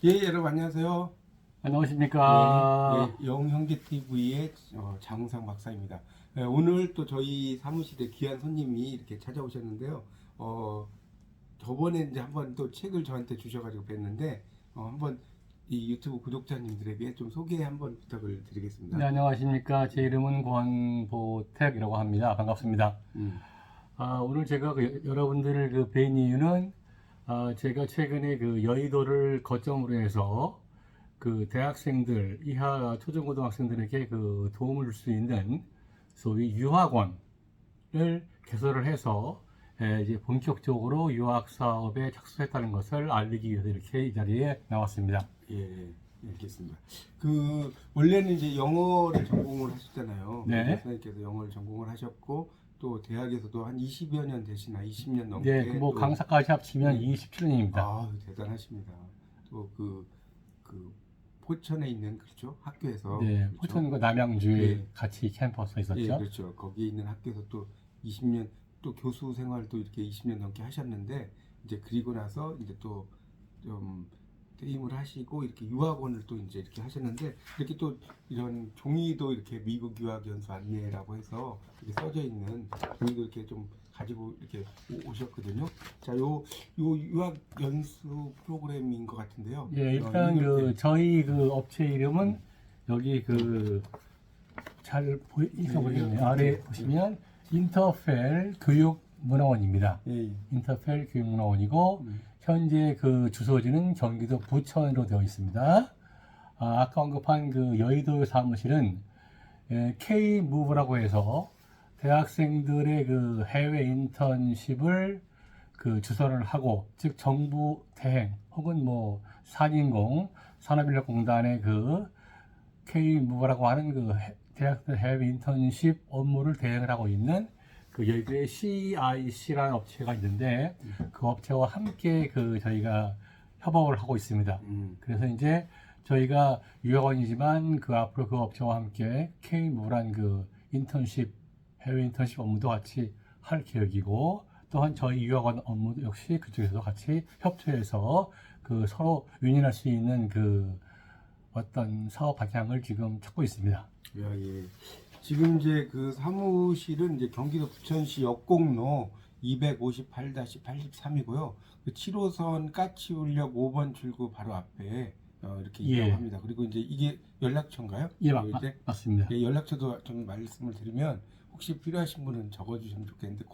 예, 여러분 안녕하세요. 안녕하십니까. 영형제TV의 장우상 박사입니다. 오늘 또 저희 사무실에 귀한 손님이 이렇게 찾아오셨는데요. 저번에 이제 한번 또 책을 저한테 주셔가지고 뵀는데, 한번 이 유튜브 구독자님들에게 좀 소개 한번 부탁을 드리겠습니다. 네, 안녕하십니까. 제 이름은 권보택이라고 합니다. 반갑습니다. 오늘 제가 여러분들을 뵌 이유는 제가 최근에 여의도를 거점으로 해서 대학생들, 이하 초중고등학생들에게 도움을 줄 수 있는 소위 유학원을 개설을 해서 이제 본격적으로 유학 사업에 착수했다는 것을 알리기 위해서 이렇게 이 자리에 나왔습니다. 예, 알겠습니다. 원래는 이제 영어를 전공을 하셨잖아요. 네. 선생님께서 영어를 전공을 하셨고, 또 대학에서도 한 20여 년 되시나 20년 넘게. 네, 뭐 강사까지 합치면 27년입니다. 아, 대단하십니다. 또 포천에 있는 그렇죠 학교에서. 네, 그렇죠? 포천과 남양주에 네. 같이 캠퍼스가 있었죠. 예, 그렇죠. 거기에 있는 학교에서 또 20년 또 교수 생활도 이렇게 20년 넘게 하셨는데, 이제 그리고 나서 이제 또 좀 퇴임을 하시고 이렇게 유학원을 또 이제 이렇게 하셨는데, 이렇게 또 이런 종이도 이렇게 미국 유학 연수 안내라고 해서 이렇게 써져 있는 종이도 이렇게 좀 가지고 이렇게 오셨거든요. 자, 요 유학 연수 프로그램인 것 같은데요. 예, 일단 저희 업체 이름은 여기 잘 보이겠네요. 아래 보시면 인터펠 교육문화원입니다. 예, 예. 인터펠 교육문화원이고 현재 주소지는 경기도 부천으로 되어 있습니다. 아까 언급한 여의도 사무실은 K-Move라고 해서 대학생들의 해외 인턴십을 주선을 하고, 즉 정부 대행 혹은 뭐 산인공 산업인력공단의 K-Move라고 하는 대학생 해외 인턴십 업무를 대행을 하고 있는 여의도의 CIC라는 업체가 있는데, 그 업체와 함께 저희가 협업을 하고 있습니다. 그래서 이제 저희가 유학원이지만 앞으로 그 업체와 함께 K-Move란 인턴십 해외 인턴십 업무도 같이 할 계획이고, 또한 저희 유학원 업무도 역시 그쪽에서도 같이 협조해서 서로 윈윈할 수 있는 어떤 사업 방향을 지금 찾고 있습니다. 야, 예. 지금 이제 사무실은 이제 경기도 부천시 역곡로 258-83이고요. 7호선 까치울역 5번 출구 바로 앞에 이렇게 있다고 예. 합니다. 그리고 이제 이게 연락처인가요? 예, 이제? 맞습니다. 예, 연락처도 좀 말씀을 드리면 혹시 필요하신 분은 적어주시면 좋겠는데,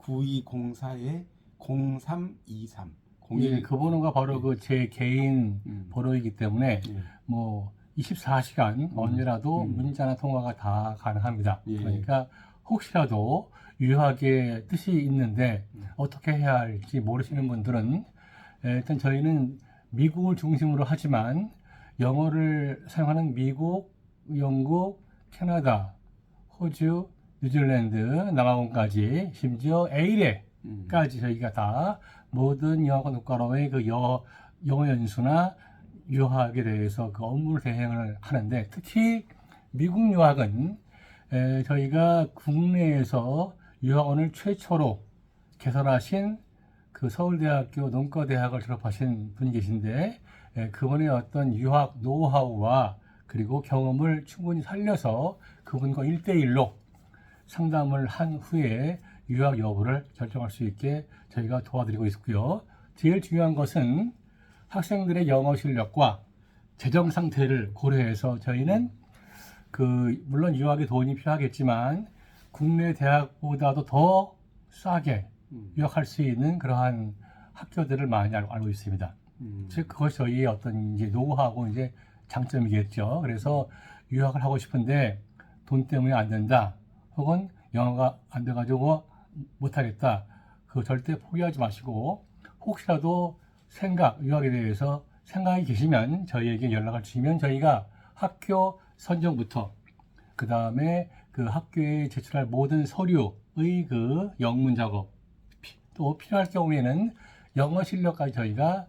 010-9204-0323. 예, 그 번호가 바로 제 개인 번호이기 때문에 예. 뭐 24시간 언제라도 문자나 통화가 다 가능합니다. 예. 그러니까 혹시라도 유학의 뜻이 있는데 어떻게 해야 할지 모르시는 분들은 일단 저희는 미국을 중심으로 하지만 영어를 사용하는 미국, 영국, 캐나다, 호주, 뉴질랜드, 남아공까지, 심지어 에이레까지 저희가 다 모든 영어권 국가로의 영어 연수나 유학에 대해서 업무를 대행을 하는데, 특히 미국 유학은 저희가 국내에서 유학원을 최초로 개설하신 서울대학교 농과대학을 졸업하신 분이 계신데, 그분의 어떤 유학 노하우와 그리고 경험을 충분히 살려서 그분과 1대1로 상담을 한 후에 유학 여부를 결정할 수 있게 저희가 도와드리고 있고요. 제일 중요한 것은 학생들의 영어 실력과 재정 상태를 고려해서 저희는 물론 유학에 돈이 필요하겠지만 국내 대학보다도 더 싸게 유학할 수 있는 그러한 학교들을 많이 알고 있습니다. 즉 그것이 저희의 어떤 이제 노하우하고 이제 장점이겠죠. 그래서 유학을 하고 싶은데 돈 때문에 안 된다, 혹은 영어가 안 돼가지고 못하겠다, 절대 포기하지 마시고, 혹시라도 유학에 대해서 생각이 계시면 저희에게 연락을 주시면 저희가 학교 선정부터 그 다음에 학교에 제출할 모든 서류의 영문 작업, 또 필요할 경우에는 영어 실력까지 저희가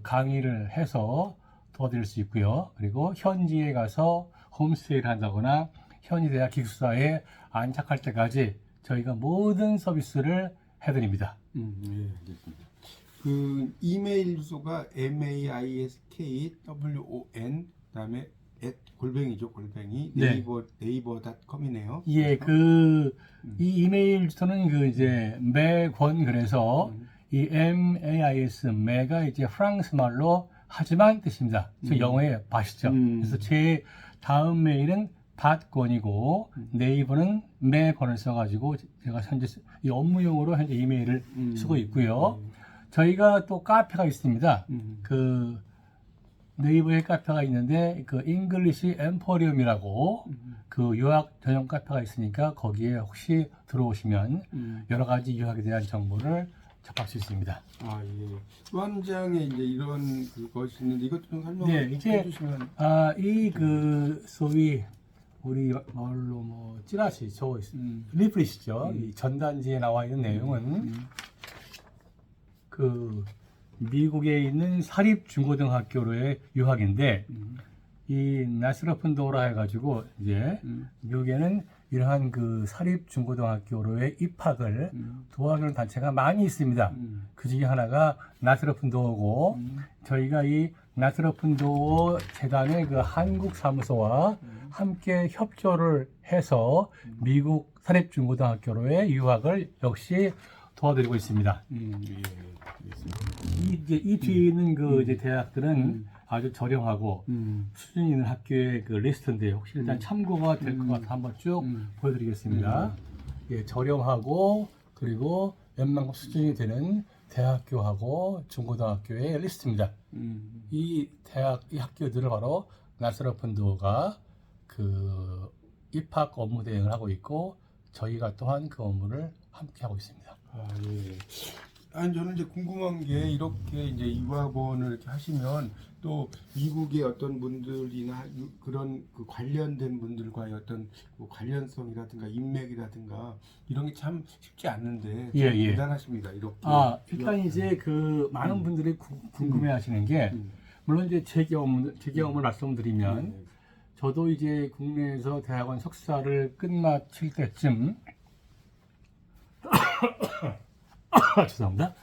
강의를 해서 도와드릴 수 있고요. 그리고 현지에 가서 홈스테이를 한다거나 현지 대학 기숙사에 안착할 때까지 저희가 모든 서비스를 해드립니다. 예, 알겠습니다. 그 이메일 주소가 MAISKWON 그다음에 골뱅이죠. 골뱅이 네. 네이버닷컴이네요. 예, 이 이메일 주소는 그 이제 매권 그래서 이 MAIS 매가 이제 프랑스 말로 하지만 뜻입니다. 저 영어에 밭이죠. 그래서 제 다음 메일은 밭권이고 네이버는 매권을 써가지고 제가 현재 이 업무용으로 현재 이메일을 쓰고 있고요. 저희가 또 카페가 있습니다. 그 네이버에 카페가 있는데 그 잉글리시 엠포리움이라고 그 유학 전용 카페가 있으니까 거기에 혹시 들어오시면 여러 가지 유학에 대한 정보를 접할 수 있습니다. 아 예. 또 한 장에 이제 이런 그것이 있는데 이것도 좀 설명을 네, 이제 해주시면. 이 그 소위 우리 말로 뭐 찌라시 저 리플릿이죠. 이 전단지에 나와 있는 내용은 그 미국에 있는 사립 중고등학교로의 유학인데 이 나스러픈도라 해가지고 이제 미국에는 이러한 그 사립 중고등학교로의 입학을 도와주는 단체가 많이 있습니다. 그 중에 하나가 나스러픈도어고 저희가 이 나스러픈도어 재단의 그 한국 사무소와 함께 협조를 해서 미국 사립 중고등학교로의 유학을 역시 도와드리고 있습니다. 예. 이 뒤에 있는 그 이제 대학들은 아주 저렴하고 수준 있는 학교의 그 리스트인데 혹시 일단 참고가 될 것 같아 한번 쭉 보여드리겠습니다. 예, 저렴하고 그리고 웬만큼 수준이 되는 대학교하고 중고등학교의 리스트입니다. 이 학교들을 바로 나스러픈도어가 그 입학 업무 대행을 하고 있고 저희가 또한 그 업무를 함께 하고 있습니다. 아 예. 아니 저는 이제 궁금한 게 이렇게 이제 유학원을 이렇게 하시면 또 미국의 어떤 분들이나 그런 그 관련된 분들과의 어떤 뭐 관련성이라든가 인맥이라든가 이런 게 참 쉽지 않는데 예, 참 예. 대단하십니다. 이렇게. 일단 이제 그 많은 분들이 궁금해하시는 게 물론 이제 제 경험을 말씀드리면 저도 이제 국내에서 대학원 석사를 끝마칠 때쯤 죄송합니다.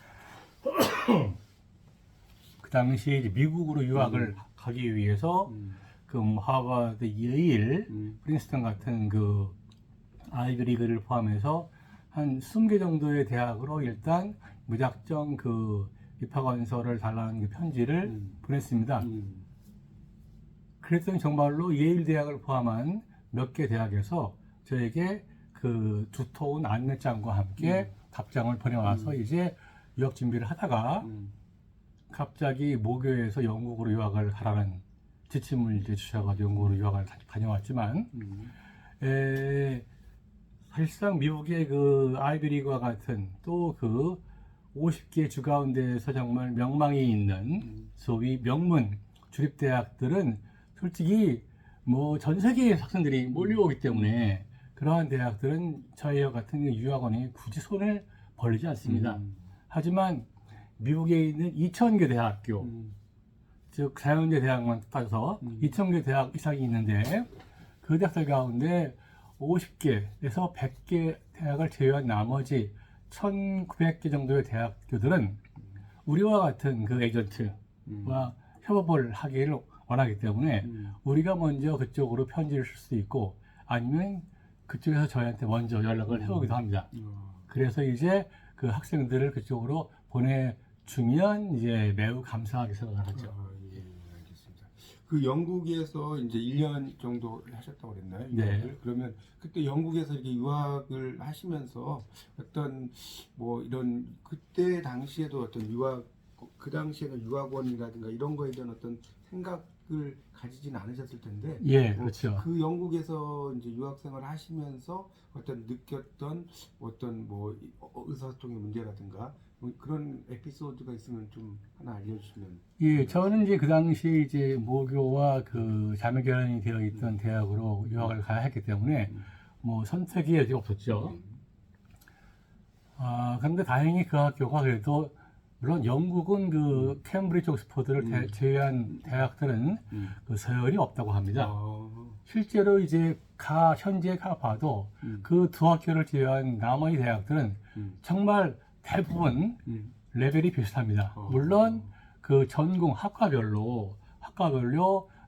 그 당시에 이제 미국으로 유학을 가기 위해서 그 하버드, 예일, 프린스턴 같은 그 아이비리그를 포함해서 한 20개 정도의 대학으로 일단 무작정 그 입학원서를 달라는 그 편지를 보냈습니다. 그랬더니 정말로 예일 대학을 포함한 몇 개 대학에서 저에게 그 두터운 안내장과 함께 답장을 보내와서 이제 유학 준비를 하다가 갑자기 모교에서 영국으로 유학을 가라는 지침을 이제 주셔가지고 영국으로 유학을 다녀왔지만 사실상 미국의 그 아이비리그와 같은 또 그 50개 주 가운데에서 정말 명망이 있는 소위 명문 주립대학들은 솔직히 뭐 전 세계의 학생들이 몰려오기 때문에 그러한 대학들은 저희와 같은 유학원이 굳이 손을 벌리지 않습니다. 하지만 미국에 있는 2,000개 대학교, 즉 4년제 대학만 따져서 2,000개 대학 이상이 있는데 그 대학들 가운데 50개에서 100개 대학을 제외한 나머지 1,900개 정도의 대학교들은 우리와 같은 그 에이전트와 협업을 하기를 원하기 때문에 우리가 먼저 그쪽으로 편지를 쓸 수도 있고 아니면 그쪽에서 저희한테 먼저 연락을 해오기도 합니다. 그래서 이제 그 학생들을 그쪽으로 보내주면 이제 매우 감사하게 생각을 하죠. 예, 알겠습니다. 그 영국에서 이제 1년 정도 하셨다고 그랬나요? 유학을? 네. 그러면 그때 영국에서 이렇게 유학을 하시면서 어떤 뭐 이런 그때 당시에도 어떤 유학 그 당시에는 유학원이라든가 이런 거에 대한 어떤 생각을 가지진 않으셨을 텐데. 예, 그렇죠. 그 영국에서 이제 유학생활을 하시면서 어떤 느꼈던 어떤 뭐 의사소통의 문제라든가 뭐 그런 에피소드가 있으면 좀 하나 알려주시면. 예, 저는 이제 그 당시 이제 모교와 그 자매 결연이 되어 있던 대학으로 유학을 가야 했기 때문에 뭐 선택의 여지가 없었죠. 그런데 다행히 그 학교가 그래도 물론 영국은 그 캠브리지 옥스퍼드를 제외한 대학들은 그 서열이 없다고 합니다. 실제로 이제 현재 가봐도 그 두 학교를 제외한 나머지 대학들은 정말 대부분 레벨이 비슷합니다. 물론 그 전공 학과별로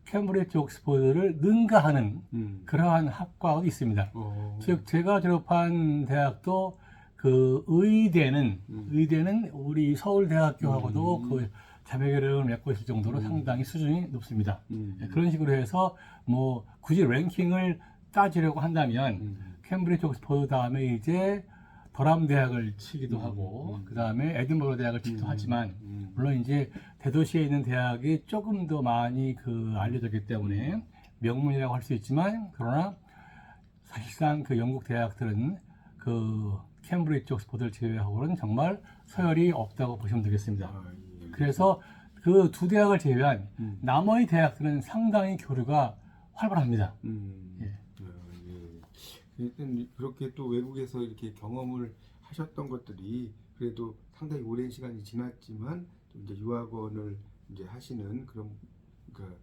캠브리지 옥스퍼드를 능가하는 그러한 학과가 있습니다. 즉 제가 졸업한 대학도 그 의대는 우리 서울대학교하고도 그 자매결연을 맺고 있을 정도로 상당히 수준이 높습니다. 그런 식으로 해서 뭐 굳이 랭킹을 따지려고 한다면 캠브리지 옥스퍼드 다음에 이제 더람 대학을 치기도 하고 그 다음에 에든버러 대학을 치기도 하지만 물론 이제 대도시에 있는 대학이 조금 더 많이 그 알려졌기 때문에 명문이라고 할 수 있지만 그러나 사실상 그 영국 대학들은 그 캠브리지 옥스퍼드를 제외하고는 정말 서열이 없다고 보시면 되겠습니다. 그래서 그 두 대학을 제외한 나머지 대학들은 상당히 교류가 활발합니다. 예. 일단 그렇게 또 외국에서 이렇게 경험을 하셨던 것들이 그래도 상당히 오랜 시간이 지났지만 또 이제 유학원을 이제 하시는 그런 그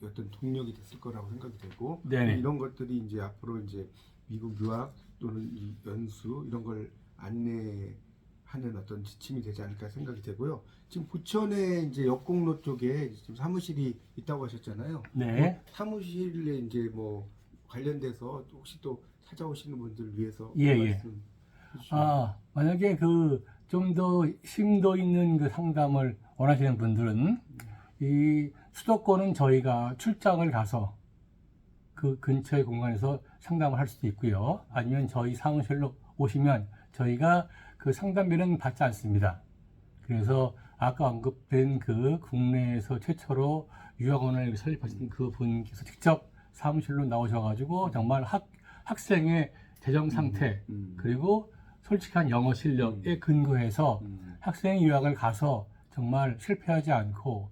어떤 동력이 됐을 거라고 생각이 되고 네네. 이런 것들이 이제 앞으로 이제 미국 유학 또는 이 연수 이런 걸 안내하는 어떤 지침이 되지 않을까 생각이 되고요. 지금 부천에 이제 역공로 쪽에 지금 사무실이 있다고 하셨잖아요. 네. 그 사무실에 이제 뭐 관련돼서 혹시 또 찾아오시는 분들을 위해서 예. 말씀 아, 만약에 그 좀 더 심도 있는 그 상담을 원하시는 분들은 이 수도권은 저희가 출장을 가서 그 근처의 공간에서 상담을 할 수도 있고요. 아니면 저희 사무실로 오시면 저희가 그 상담비는 받지 않습니다. 그래서 아까 언급된 그 국내에서 최초로 유학원을 설립하신 그 분께서 직접 사무실로 나오셔가지고 정말 학생의 재정 상태 그리고 솔직한 영어 실력에 근거해서 학생 유학을 가서 정말 실패하지 않고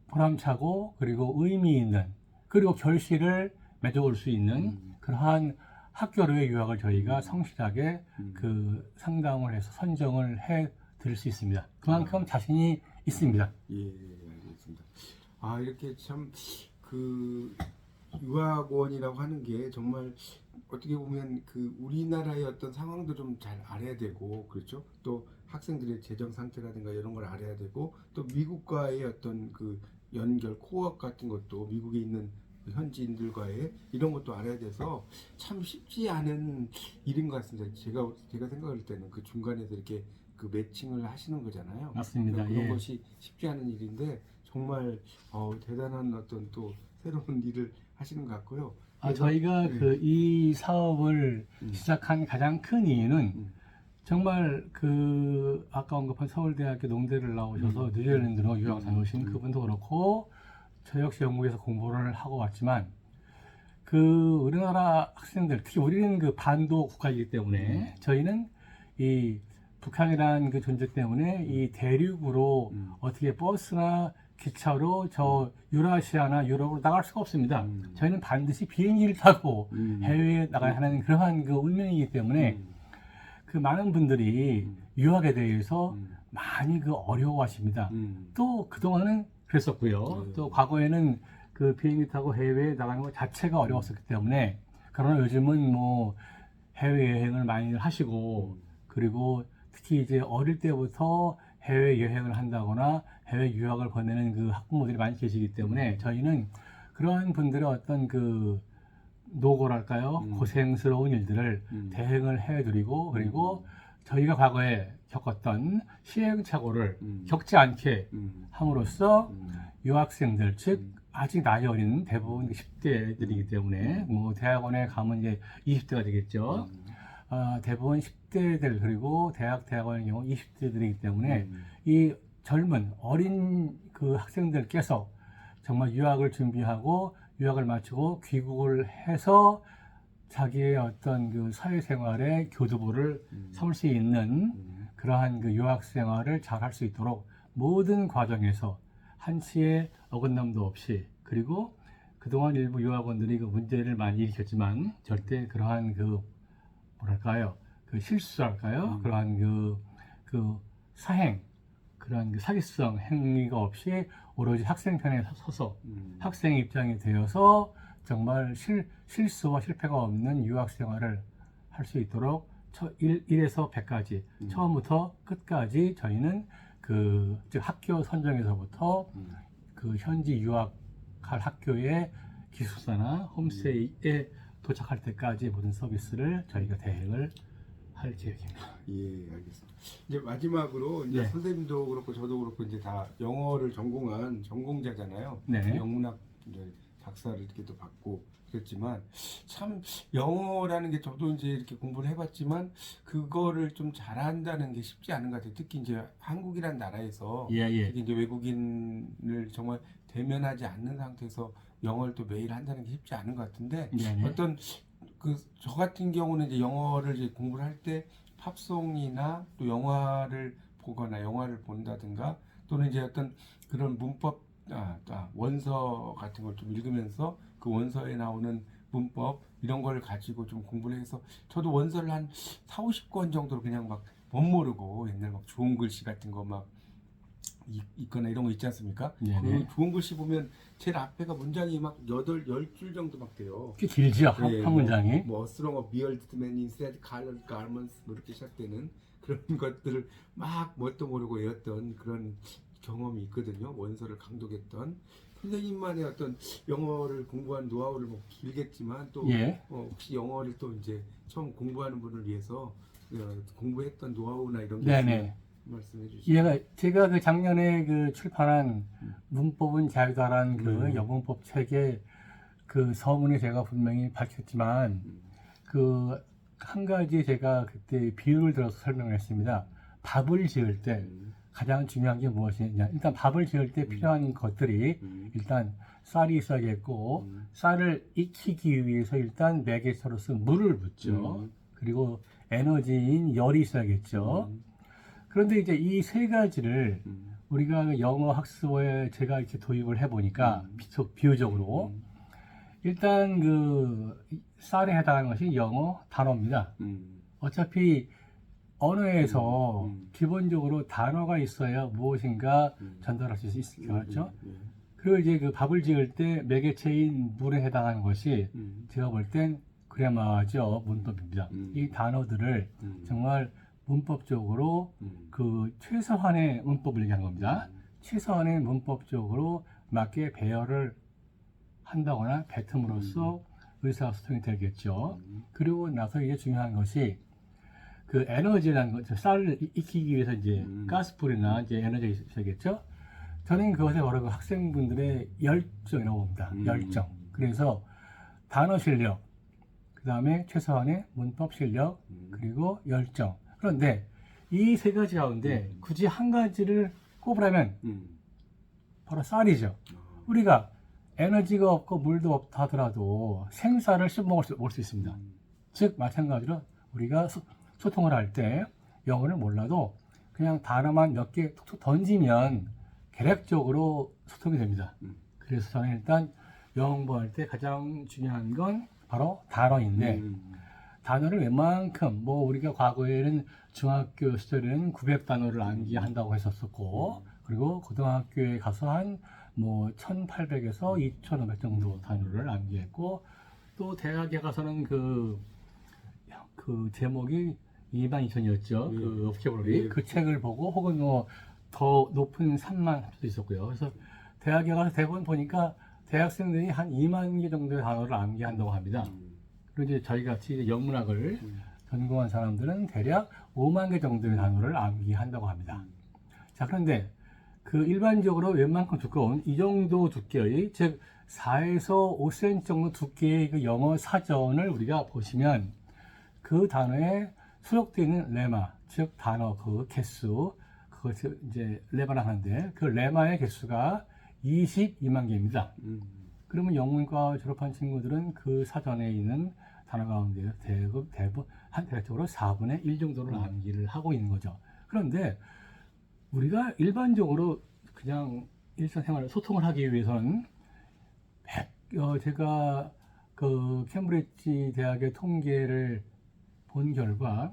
보람차고 그리고 의미 있는 그리고 결실을 맺어올 수 있는 그러한 학교로의 유학을 저희가 성실하게 그 상담을 해서 선정을 해 드릴 수 있습니다. 그만큼 자신이 있습니다. 예, 알겠습니다. 아, 이렇게 참 그 유학원이라고 하는 게 정말 어떻게 보면 그 우리나라의 어떤 상황도 좀 잘 알아야 되고 그렇죠. 또 학생들의 재정 상태라든가 이런 걸 알아야 되고 또 미국과의 어떤 그 연결 코어업 같은 것도 미국에 있는 현지인들과의 이런 것도 알아야 돼서 참 쉽지 않은 일인 것 같습니다. 제가 생각할 때는 그 중간에서 이렇게 그 매칭을 하시는 거잖아요. 맞습니다. 그런 예. 것이 쉽지 않은 일인데 정말 대단한 어떤 또 새로운 일을 하시는 것 같고요. 저희가 네. 그 이 사업을 시작한 가장 큰 이유는 정말 그 아까 언급한 서울대학교 농대를 나오셔서 뉴질랜드로 유학 다녀오신 그분도 그렇고 저 역시 영국에서 공부를 하고 왔지만 그 우리나라 학생들 특히 우리는 그 반도 국가이기 때문에 저희는 이 북한이라는 그 존재 때문에 이 대륙으로 어떻게 버스나 기차로 저 유라시아나 유럽으로 나갈 수가 없습니다. 저희는 반드시 비행기를 타고 해외에 나가야 하는 그러한 그 운명이기 때문에 그 많은 분들이 유학에 대해서 많이 그 어려워하십니다. 또 그동안은 그랬었고요. 또 과거에는 그 비행기 타고 해외에 나가는 것 자체가 어려웠었기 때문에 그러나 요즘은 뭐 해외여행을 많이 하시고 그리고 특히 이제 어릴 때부터 해외여행을 한다거나 해외 유학을 보내는 그 학부모들이 많이 계시기 때문에 저희는 그러한 분들의 어떤 그 노고랄까요? 고생스러운 일들을 대행을 해드리고 그리고 저희가 과거에 겪었던 시행착오를 겪지 않게 함으로써 유학생들 즉 아직 나이 어린 대부분 10대들이기 때문에 뭐 대학원에 가면 이제 20대가 되겠죠. 대부분 10대들 그리고 대학원의 경우 20대들이기 때문에 이 젊은 어린 그 학생들께서 정말 유학을 준비하고 유학을 마치고 귀국을 해서 자기의 어떤 그 사회생활의 교두보를 삼을 수 있는 그러한 그 유학 생활을 잘 할 수 있도록 모든 과정에서 한치의 어긋남도 없이 그리고 그동안 일부 유학원들이 그 문제를 많이 일으켰지만 절대 그러한 그 뭐랄까요 그 실수랄까요 그러한 그 사행 그러한 그 사기성 행위가 없이 오로지 학생 편에 서서 학생 입장이 되어서 정말 실수와 실패가 없는 유학 생활을 할 수 있도록 1에서 100까지 처음부터 끝까지 저희는 즉 학교 선정에서부터 그 현지 유학할 학교의 기숙사나 홈스테이에 도착할 때까지 모든 서비스를 저희가 대행을 할 계획입니다. 예, 알겠습니다. 이제 마지막으로 이제 네. 선생님도 그렇고 저도 그렇고 이제 다 영어를 전공한 전공자잖아요. 네. 영문학 이제 박사를 이렇게 또 받고 그랬지만 참 영어라는 게 저도 이제 이렇게 공부를 해봤지만 그거를 좀 잘한다는 게 쉽지 않은 것 같아요. 특히 이제 한국이란 나라에서 예. 특히 이제 외국인을 정말 대면하지 않는 상태에서 영어를 또 매일 한다는 게 쉽지 않은 것 같은데 네네. 어떤 저 같은 경우는 이제 영어를 이제 공부를 할 때 팝송이나 또 영화를 보거나 영화를 본다든가 또는 이제 어떤 그런 문법 원서 같은 걸 좀 읽으면서 그 원서에 나오는 문법 이런 걸 가지고 좀 공부를 해서 저도 원서를 한 4, 50권 정도로 그냥 막 멋모르고 옛날 막 좋은 글씨 같은 거 막 있거나 이런 거 있지 않습니까? 네네. 그 좋은 글씨 보면 제일 앞에가 문장이 막 10줄 정도 막 돼요. 꽤 길죠, 예, 한 문장이. 뭐 Strong of bearded men in sad colored garments 뭐 이렇게 시작되는 그런 것들을 막 뭣도 모르고 외웠던 그런 경험이 있거든요. 원서를 강독했던 선생님만의 어떤 영어를 공부한 노하우를 뭐 길겠지만 또 예. 혹시 영어를 또 이제 처음 공부하는 분을 위해서 공부했던 노하우나 이런 게 네네. 있으면 말씀해 주시죠. 제가 그 작년에 그 출판한 문법은 자유다라는 그 영문법 책에 그 서문에 제가 분명히 밝혔지만 그 한 가지 제가 그때 비유를 들어서 설명을 했습니다. 밥을 지을 때 가장 중요한 게 무엇이냐. 일단 밥을 지을 때 필요한 것들이 일단 쌀이 있어야겠고 쌀을 익히기 위해서 일단 매개체로서 물을 붓죠. 그리고 에너지인 열이 있어야겠죠. 그런데 이제 이 세 가지를 우리가 영어 학습에 제가 이렇게 도입을 해보니까 비유적으로 일단 그 쌀에 해당하는 것이 영어 단어입니다. 어차피 언어에서 기본적으로 단어가 있어야 무엇인가 전달할 수 있을 거죠. 그리고 이제 그 밥을 지을 때 매개체인 물에 해당하는 것이 제가 볼 땐 그래마죠. 문법입니다. 이 단어들을 정말 문법적으로 그 최소한의 문법을 얘기하는 겁니다. 최소한의 문법적으로 맞게 배열을 한다거나 뱉음으로써 의사소통이 되겠죠. 그리고 나서 이제 중요한 것이 그 에너지라는 것, 쌀을 익히기 위해서 이제 가스불이나 이제 에너지가 있어야겠죠. 저는 그것에 바로 그 학생분들의 열정이라고 봅니다. 열정. 그래서 단어 실력, 그 다음에 최소한의 문법 실력, 그리고 열정. 그런데 이 세 가지 가운데 굳이 한 가지를 꼽으라면 바로 쌀이죠. 우리가 에너지가 없고 물도 없다 하더라도 생쌀을 씹어먹을 수 있습니다. 즉 마찬가지로 우리가 소통을 할 때 영어를 몰라도 그냥 단어만 몇 개 툭툭 던지면 계략적으로 소통이 됩니다. 그래서 저는 일단 영어 공부할 때 가장 중요한 건 바로 단어인데 단어를 웬만큼 뭐 우리가 과거에는 중학교 시절에는 900단어를 암기한다고 했었고 그리고 고등학교에 가서 한 뭐 1800에서 2500 정도 단어를 암기했고 또 대학에 가서는 그 제목이 22000이었죠. 그 업체블리 그 책을 보고 혹은 뭐 더 높은 3만 수도 있었고요. 그래서 대학에 가서 대부분 보니까 대학생들이 한 2만 개 정도의 단어를 암기한다고 합니다. 그리고 이제 저희 같이 이제 영문학을 전공한 사람들은 대략 5만 개 정도의 단어를 암기한다고 합니다. 자, 그런데 그 일반적으로 웬만큼 두꺼운 이 정도 두께의 즉 4에서 5cm 정도 두께의 그 영어 사전을 우리가 보시면 그 단어에 수록되어 있는 레마, 즉 단어 그 개수, 그것을 이제 레마라 하는데 그 레마의 개수가 22만 개입니다. 그러면 영문과 졸업한 친구들은 그 사전에 있는 단어 가운데 대부분 한 대략적으로 4분의 1 정도를 암기를 하고 있는 거죠. 그런데 우리가 일반적으로 그냥 일상생활 소통을 하기 위해서는 제가 그 캠브리지 대학의 통계를 본 결과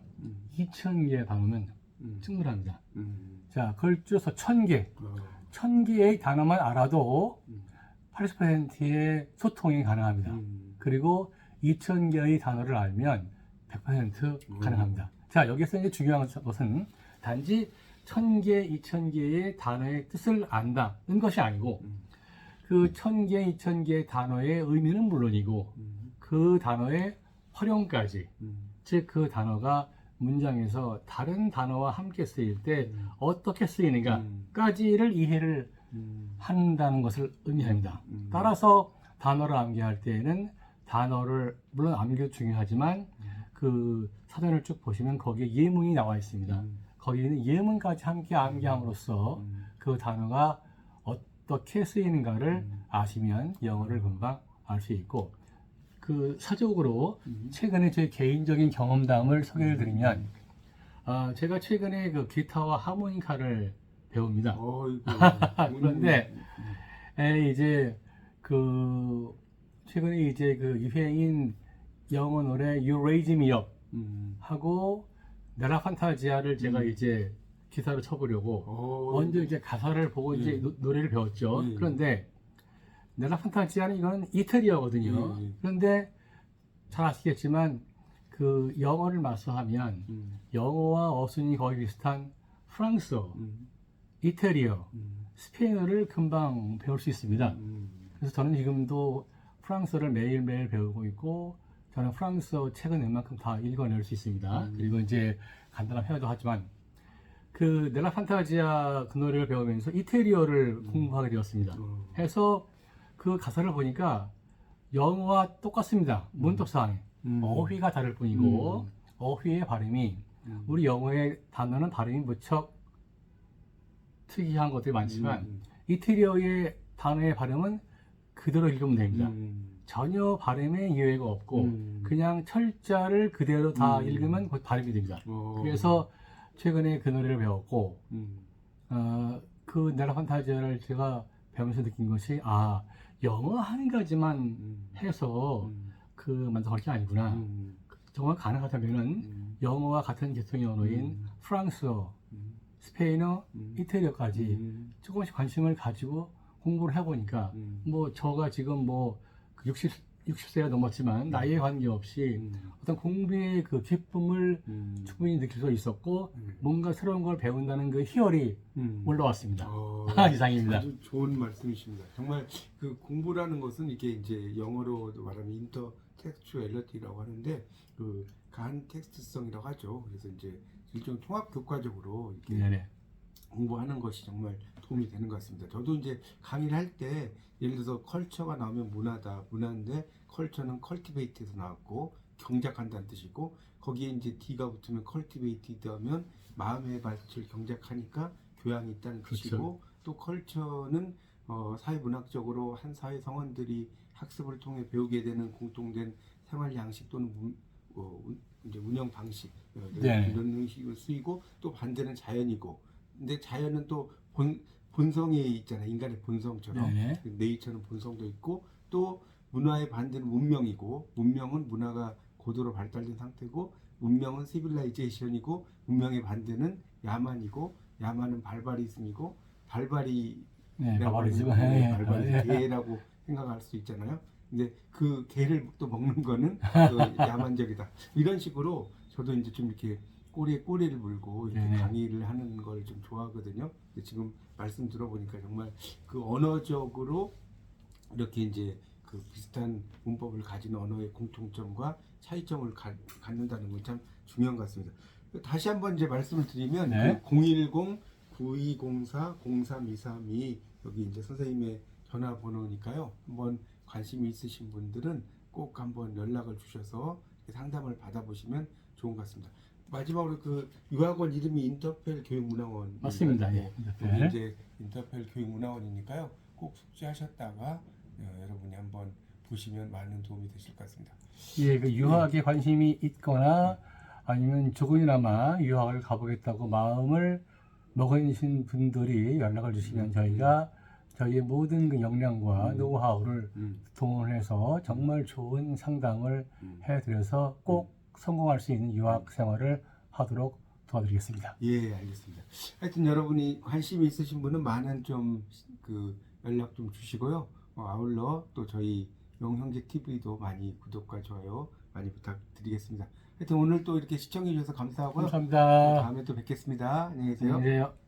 2,000개 단어면 충분합니다. 자, 그걸 줄여서 1,000개. 1,000개의 단어만 알아도 80%의 소통이 가능합니다. 그리고 2,000개의 단어를 알면 100% 가능합니다. 자, 여기서 이제 중요한 것은 단지 1000개, 2000개의 단어의 뜻을 안다는 것이 아니고 그 1000개, 2000개의 단어의 의미는 물론이고 그 단어의 활용까지, 즉 그 단어가 문장에서 다른 단어와 함께 쓰일 때 어떻게 쓰이는가까지를 이해를 한다는 것을 의미합니다. 따라서 단어를 암기할 때에는 단어를 물론 암기도 중요하지만 그 사전을 쭉 보시면 거기에 예문이 나와 있습니다. 거기는 예문까지 함께 암기함으로써 그 단어가 어떻게 쓰이는가를 아시면 영어를 금방 알 수 있고, 그 사적으로 최근에 제 개인적인 경험담을 소개를 드리면, 제가 최근에 그 기타와 하모니카를 배웁니다. 그런데 이제 그 최근에 이제 그 유행인 영어 노래 You Raise Me Up 하고 네라 판타지아를 제가 이제 기타로 쳐보려고 먼저 이제 가사를 보고 이제 노래를 배웠죠. 그런데 네라 판타지아는 이건 이태리어거든요. 그런데 잘 아시겠지만 그 영어를 마스터하면 영어와 어순이 거의 비슷한 프랑스어, 이태리어, 스페인어를 금방 배울 수 있습니다. 그래서 저는 지금도 프랑스어를 매일매일 배우고 있고, 저는 프랑스어 책은 웬만큼 다 읽어낼 수 있습니다. 그리고 이제 간단한 회화도 하지만, 그 네라 판타지아 그 노래를 배우면서 이태리어를 공부하게 되었습니다. 해서 그 가사를 보니까 영어와 똑같습니다. 문법상 어휘가 다를 뿐이고 어휘의 발음이 우리 영어의 단어는 발음이 무척 특이한 것들이 많지만 이태리어의 단어의 발음은 그대로 읽으면 됩니다. 전혀 발음에 이해가 없고 그냥 철자를 그대로 다 읽으면 곧 발음이 됩니다. 그래서 최근에 그 노래를 배웠고 그 네라 판타지아를 제가 배우면서 느낀 것이 영어 한 가지만 해서 그 만족할 게 아니구나. 정말 가능하다면은 영어와 같은 계통의 언어인 프랑스어, 스페인어, 이태리어까지 조금씩 관심을 가지고 공부를 해보니까 뭐 저가 지금 뭐 60세가 넘었지만 나이에 관계없이 어떤 공부의 그 기쁨을 충분히 느낄 수 있었고 뭔가 새로운 걸 배운다는 그 희열이 올라왔습니다. 이상입니다. 아주 좋은 말씀이십니다. 정말 그 공부라는 것은 이게 이제 영어로도 말하면 인터텍스추얼리티라고 하는데 그 간텍스트성이라고 하죠. 그래서 이제 일종 통합 교과적으로 이렇게 공부하는 것이 정말 도움이 되는 것 같습니다. 저도 이제 강의를 할 때 예를 들어서 컬처가 나오면 문화다, 문화인데 컬처는 컬티베이트에서 나왔고 경작한다는 뜻이고 거기에 이제 D가 붙으면 컬티베이티드 하면 마음의 밭을 경작하니까 교양이 있다는 뜻이고 또 컬처는 사회문학적으로 한 사회 성원들이 학습을 통해 배우게 되는 공통된 생활 양식 또는 이제 운영 방식 이런 의식을 쓰이고 또 반대는 자연이고 근데 자연은 또 본성이 있잖아요. 인간의 본성처럼 네이처는 본성도 있고 또 문화의 반대는 문명이고 문명은 문화가 고도로 발달된 상태고 문명은 시빌라이제이션이고 문명의 반대는 야만이고 야만은 발바리즘이고 개라고 생각할 수 있잖아요. 근데 그 개를 또 먹는 거는 또 야만적이다. 이런 식으로 저도 이제 좀 이렇게 꼬리에 꼬리를 물고 이렇게 강의를 하는 걸 좀 좋아하거든요. 근데 지금 말씀 들어보니까 정말 그 언어적으로 이렇게 이제 그 비슷한 문법을 가진 언어의 공통점과 차이점을 갖는다는 건 참 중요한 것 같습니다. 다시 한번 이제 말씀을 드리면 그 010-9204-0323이 여기 이제 선생님의 전화번호니까요. 한번 관심이 있으신 분들은 꼭 한번 연락을 주셔서 상담을 받아보시면 좋은 것 같습니다. 마지막으로 그 유학원 이름이 인터펠 교육문화원 맞습니다. 여기 이제 인터펠 교육문화원이니까요. 꼭 숙지하셨다가 여러분이 한번 보시면 많은 도움이 되실 것 같습니다. 그 유학에 관심이 있거나 아니면 조금이나마 유학을 가보겠다고 마음을 먹으신 분들이 연락을 주시면 저희가 저희의 모든 그 역량과 노하우를 동원해서 정말 좋은 상담을 해드려서 꼭 성공할 수 있는 유학 생활을 하도록 도와드리겠습니다. 예, 알겠습니다. 하여튼 여러분이 관심이 있으신 분은 많은 좀 그 연락 좀 주시고요. 아울러 또 저희 영형제 TV도 많이 구독과 좋아요 많이 부탁드리겠습니다. 하여튼 오늘 또 이렇게 시청해 주셔서 감사하고요. 감사합니다. 다음에 또 뵙겠습니다. 안녕히 계세요. 안녕히 계세요.